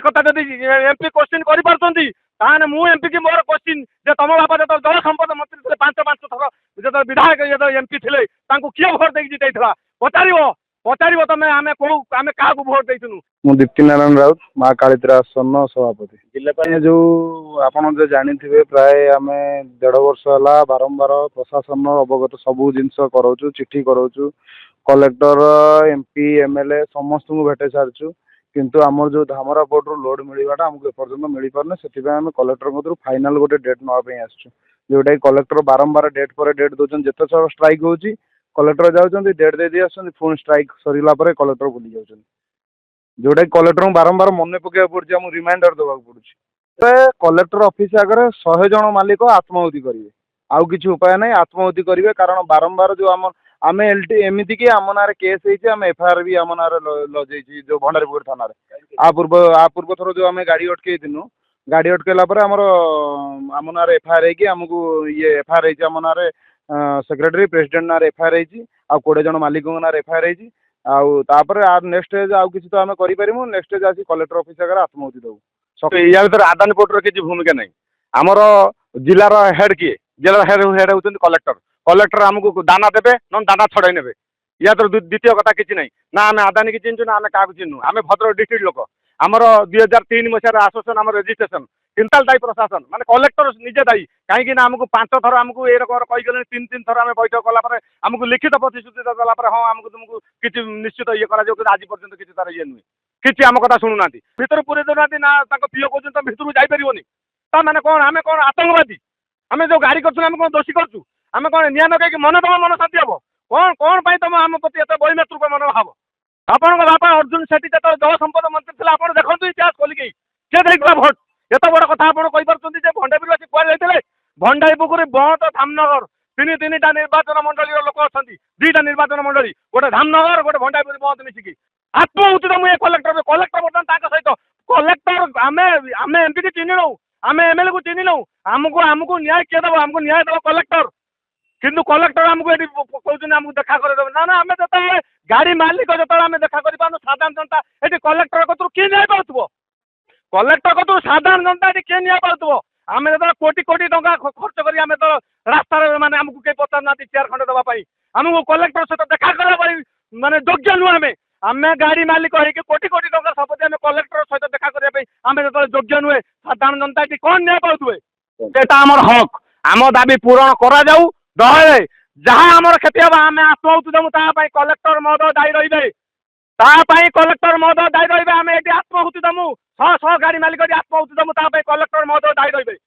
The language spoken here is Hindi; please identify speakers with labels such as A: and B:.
A: কথা যদি এমপি কোশ্ଚିন କରିପାରୁଛନ୍ତି ତାହେଲେ ମୁଁ ଏମପି କି ମୋର କୋଶ୍ଚିନ୍ ଯେ ତମ ବାପା ଯେତେବେଳେ ଜଳ ସମ୍ପଦ ମନ୍ତ୍ରୀ ଥିଲେ ପାଞ୍ଚ ଥର ଯେତେବେଳେ ବିଧାୟକ ଯେତେବେଳେ ଏମପି ଥିଲେ ତାଙ୍କୁ କିଏ ଭୋଟ ଦେଇକି ଜିତେଇଥିଲା ପଚାରିବ ତମେ ଆମେ କାହାକୁ ଭୋଟ ଦେଇଥିଲୁ।
B: ମୁଁ ଦୀପ୍ତି ନାରାୟଣ ରାଉତ ମା କାଳିତ୍ରା ଆସନ ସଭାପତି ଜିଲ୍ଲା ପାଇଁ ଯୋଉ ଆପଣ ଯେ ଜାଣିଥିବେ ପ୍ରାୟ ଆମେ 1.5 ବର୍ଷ ହେଲା ବାରମ୍ବାର ପ୍ରଶାସନ ଅବଗତ ସବୁ ଜିନିଷ କରାଉଛୁ ଚିଠି କରାଉଛୁ कलेक्टर एमपी एमएलए समस्त भेटे सारी किंतु आमर जो धामरा पोर्ट रु लोड मिलवाटा आमको एपर्तंत मिल पारना से आम कलेक्टर फाइनाल गोटे डेट नापी आसचु जोटा कलेक्टर बारंबार डेट पर डेट दौरान जिते सब स्ट्राइक होची कलेक्टर जाऊँ डेट दे आस स्ट्राइक सरला कलेक्टर भूली जाऊँ जोटा कलेक्टर बारंबार मन पकड़ा पड़े आम रिमाइंडर देवा पड़े कलेक्टर ऑफिस आगे 100 जन मालिक आत्माहुति करेंगे आउ कि उपाय ना आत्माहुति करेंगे कारण बारंबार जो आम आम एलटी एमती कि आम ना केस होम एफआईआर भी आम ना लजे जो भंडारीपुर थाना आ पूर्व थर जो आम गाड़ी अटकईनु गाड़ी अटकला आम ना एफआईआर होमको ये एफआईआर आम ना सेक्रेटरी प्रेसिडेंट ना एफआईआर आ 20 जन मालिक ना एफआईआर आउे नेक्स्ट स्टेज आउ कि तो आम करूँ नेक्स्ट स्टेज आसी कलेक्टर ऑफिस आगे आत्माहुति देव
A: या भर आदानी पोर्टर किसी भूमिका नहीं आमर जिलार हेड किए जिलार हेड होती कलेक्टर कलेक्टर आमको दाना देवे न दाना छड़ाई ने या तो द्वितीय कथा किसी ना ना आम आदानी की चिन्हु ना आम क्या चिन्हु आम भद्रक डिस्ट्रिक्ट लोक आमर 2003 मसीह आसोसिएशन आम रेजिस्ट्रेशन क्विंटाल दायी प्रशासन माने कलेक्टर निजे दायी कहीं आमको 5 थर आमको ये कहीगले 3 थर आम बैठक कलापर आमको लिखित प्रतिश्रुति देला हाँ आमको तुमको किसी निश्चित ये कर आज पर्यटन किसी तार ये नुहे कि आम कथा शुणुना भितर पूरे देना ना पीओ कहते तुम भितर जापरनी मैंने कौन आम कौन आतंकवादी आम जो गाड़ी कर कौन दोषी करूँ आम कौन निया नकई मन तुम मन शांति हम कौन कौन तुम आम प्रति एत बहिमेतृक मन भाव आपण बापा अर्जुन सेठी जो जल संपद मंत्री थे आप देखते इतिहास खोलिकी किए देखा भोट एत बड़ कथा आप भंडारी अच्छी कुआ जाते भंडारी पुकुरी बहत धामनगर तीन निर्वाचन मंडली लोक अच्छा 2टा निर्वाचन मंडली गोटे धामनगर गोटे भंडारी बहत मिसिकी आत्महुति तो मुझे कलेक्टर बर्तमान सहित कलेक्टर आम एमपी की चिन्ह नौ आम एमएलए को चिन्ह नौ आमको न्याय किए दब आमको न्याय दब कलेक्टर किंतु कलेक्टर आमको ये कहते आमको देखा करदे ना ना आम जो गाड़ी मालिक जो आम देखा कर साधारण जनता ये कलेक्टर कतु किए न्याय पाथो कलेक्टर कतु साधारण जनता ये किए न्याय पाथो आम जो कोटी कोटी टंका खर्च कर तो रास्ता माने आमको कहीं पचार ना चेयर खंडे देवाई आमको कलेक्टर सहित देखा करने माने योग्य नुह आम आम गाड़ी मालिक हो कोटी कोटी टंका संपत्ति आम कलेक्टर सहित देखा करने आम जो योग्य नुहे साधारण जनता ये कौन न्याय पाथुए सेटा आमर हक आम दाबी पूरण करा जाऊ दहे जहाँ आमर क्षति हम आम आत्माहुति देवु कलेक्टर महोदय दायी रही कलेक्टर महोदय दायी रही आम ये आत्माहुति देवु 100 गाड़ी मालिक आत्माहुति देवु कलेक्टर महोदय दायी रही